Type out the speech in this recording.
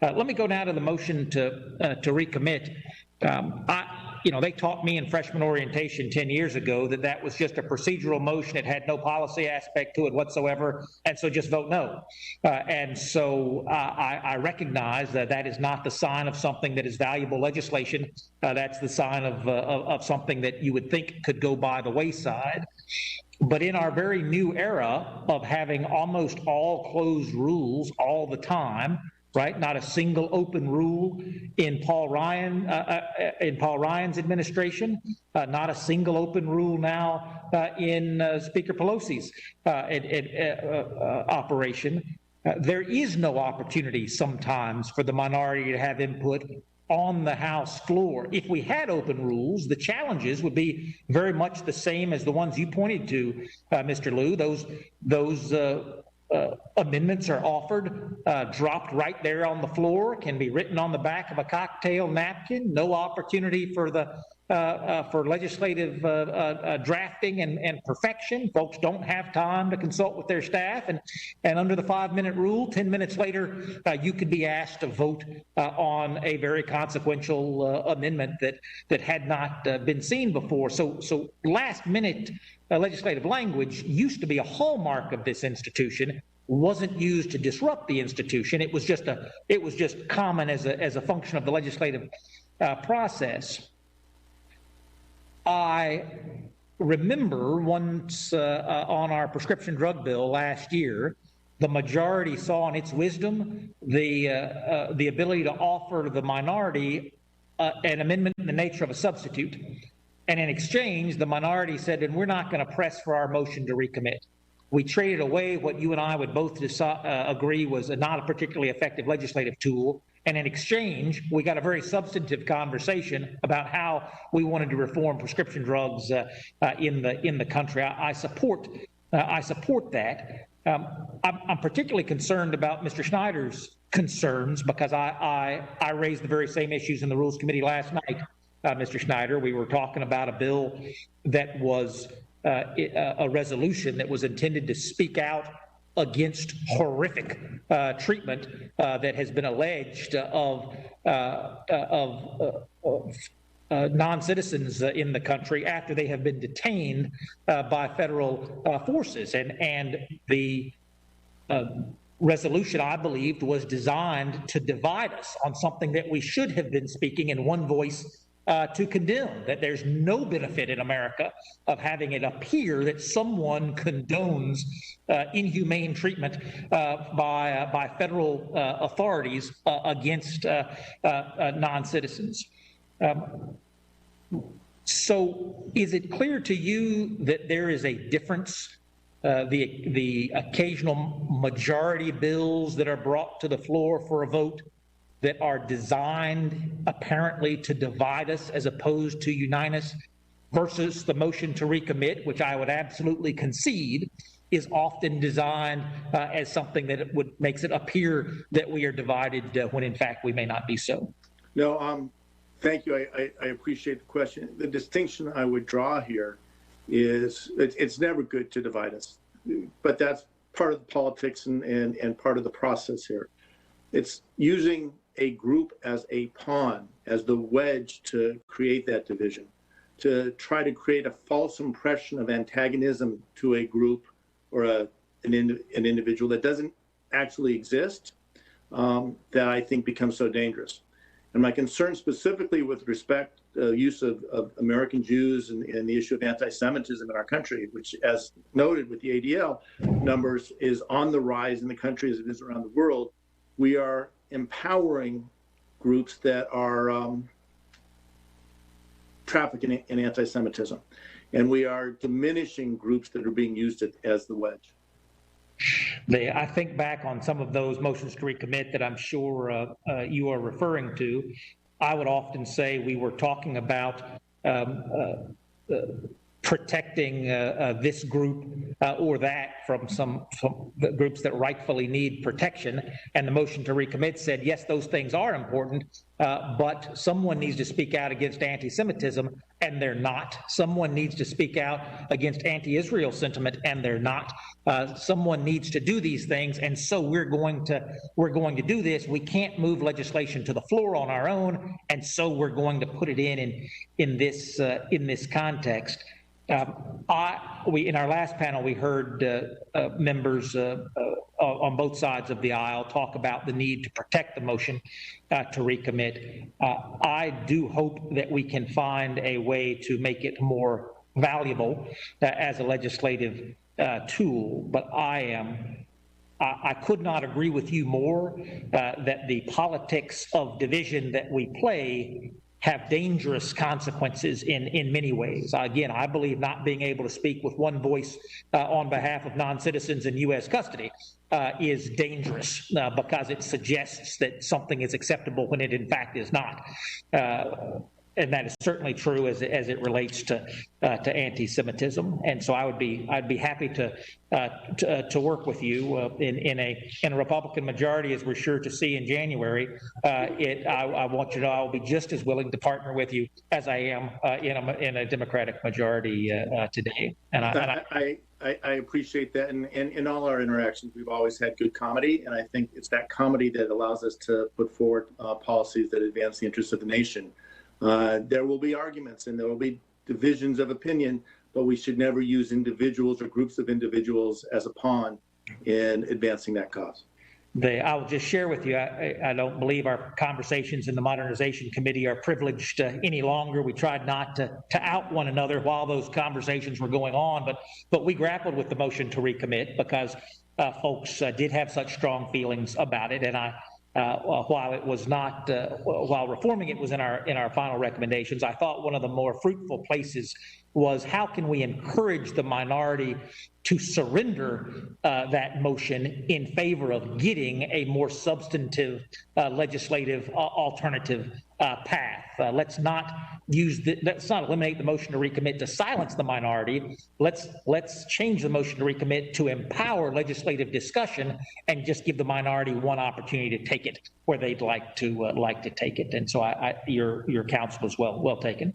Let me go now to the motion to recommit. They taught me in freshman orientation 10 years ago that was just a procedural motion. It had no policy aspect to it whatsoever, and so just vote no. And so I recognize that is not the sign of something that is valuable legislation. That's the sign of something that you would think could go by the wayside. But in our very new era of having almost all closed rules all the time, right? Not a single open rule in Paul Ryan's administration. Not a single open rule now in Speaker Pelosi's operation. There is no opportunity sometimes for the minority to have input on the House floor. If we had open rules, the challenges would be very much the same as the ones you pointed to, Mr. Lieu. Those amendments are offered, dropped right there on the floor, can be written on the back of a cocktail napkin. No opportunity for for legislative drafting and perfection. Folks don't have time to consult with their staff, and under the 5-minute rule, 10 minutes later, you could be asked to vote on a very consequential amendment that had not been seen before. So last-minute legislative language used to be a hallmark of this institution. Wasn't used to disrupt the institution. It was just common as a function of the legislative process. I remember once on our prescription drug bill last year, the majority saw in its wisdom the ability to offer the minority an amendment in the nature of a substitute. And in exchange, the minority said, and we're not going to press for our motion to recommit. We traded away what you and I would both agree was not a particularly effective legislative tool. And in exchange, we got a very substantive conversation about how we wanted to reform prescription drugs in the country. I support that. I'm particularly concerned about Mr. Schneider's concerns because I raised the very same issues in the Rules Committee last night, Mr. Schneider. We were talking about a bill that was a resolution that was intended to speak out against horrific treatment that has been alleged of non-citizens in the country after they have been detained by federal forces. And the resolution, I believed, was designed to divide us on something that we should have been speaking in one voice to condemn, that there's no benefit in America of having it appear that someone condones inhumane treatment by federal authorities against non-citizens. So is it clear to you that there is a difference? The occasional majority bills that are brought to the floor for a vote that are designed apparently to divide us as opposed to unite us, versus the motion to recommit, which I would absolutely concede is often designed as something that makes it appear that we are divided when in fact we may not be so. No, thank you. I appreciate the question. The distinction I would draw here is it's never good to divide us, but that's part of the politics and part of the process here. It's using a group as a pawn, as the wedge to create that division, to try to create a false impression of antagonism to a group or an individual that doesn't actually exist, that I think becomes so dangerous. And my concern specifically with respect to use of American Jews and the issue of anti-Semitism in our country, which, as noted with the ADL numbers, is on the rise in the country as it is around the world. We are empowering groups that are trafficking in anti-Semitism. And we are diminishing groups that are being used as the wedge. I think back on some of those motions to recommit that I'm sure you are referring to. I would often say we were talking about protecting this group or that from some groups that rightfully need protection. And the motion to recommit said, yes, those things are important, but someone needs to speak out against anti-Semitism, and they're not. Someone needs to speak out against anti-Israel sentiment, and they're not. Someone needs to do these things, and so we're going to do this. We can't move legislation to the floor on our own, and so we're going to put it in this context. In our last panel, we heard members on both sides of the aisle talk about the need to protect the motion to recommit. I do hope that we can find a way to make it more valuable as a legislative tool, but I could not agree with you more that the politics of division that we play have dangerous consequences in many ways. Again, I believe not being able to speak with one voice on behalf of non-citizens in U.S. custody is dangerous because it suggests that something is acceptable when it in fact is not. And that is certainly true as it relates to anti-Semitism. And so I'd be happy to work with you in a Republican majority, as we're sure to see in January. I want you to know I will be just as willing to partner with you as I am in a Democratic majority today. And I appreciate that, and in all our interactions, we've always had good comedy, and I think it's that comedy that allows us to put forward policies that advance the interests of the nation. There will be arguments and there will be divisions of opinion, but we should never use individuals or groups of individuals as a pawn in advancing that cause. I'll just share with you, I don't believe our conversations in the Modernization Committee are privileged any longer. We tried not to out one another while those conversations were going on, but we grappled with the motion to recommit because folks did have such strong feelings about it. And while it was not, while reforming it was in our final recommendations, I thought one of the more fruitful places was how can we encourage the minority to surrender that motion in favor of getting a more substantive legislative alternative path. Let's not eliminate the motion to recommit to silence the minority. Let's change the motion to recommit to empower legislative discussion and just give the minority one opportunity to take it where they'd like to take it. And so your counsel is well taken.